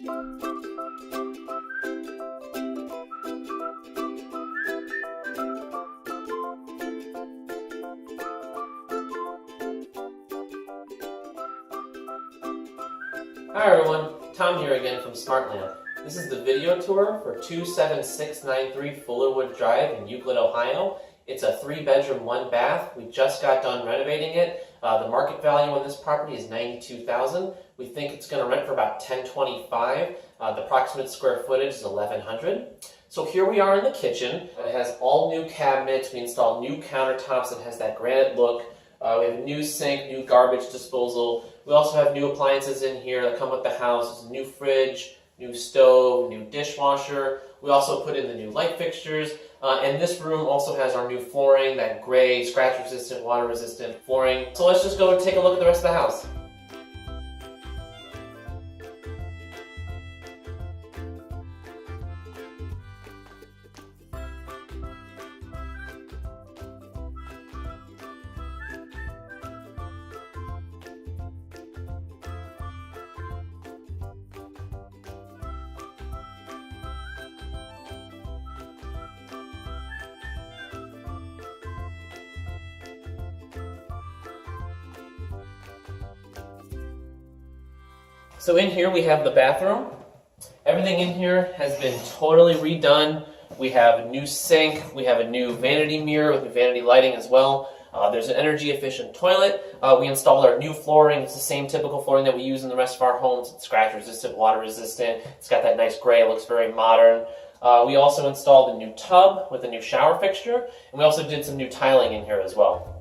Hi everyone, Tom here again from Smartland. This is the video tour for 27693 Fullerwood Drive in Euclid, Ohio. It's a 3-bedroom, 1-bath. We just got done renovating it. The market value on this property is $92,000. We think it's going to rent for about $1,025. The approximate square footage is 1,100. So here we are in the kitchen. It has all new cabinets. We installed new countertops. It has that granite look. We have a new sink, new garbage disposal. We also have new appliances in here that come with the house. There's a new fridge, new stove, new dishwasher. We also put in the new light fixtures. And this room also has our new flooring, that gray, scratch-resistant, water-resistant flooring. So let's just go and take a look at the rest of the house. So in here we have the bathroom. Everything in here has been totally redone. We have a new sink, we have a new vanity mirror with vanity lighting as well. There's an energy efficient toilet. We installed our new flooring. It's the same typical flooring that we use in the rest of our homes. It's scratch resistant, water resistant. It's got that nice gray, it looks very modern. We also installed a new tub with a new shower fixture, and we also did some new tiling in here as well.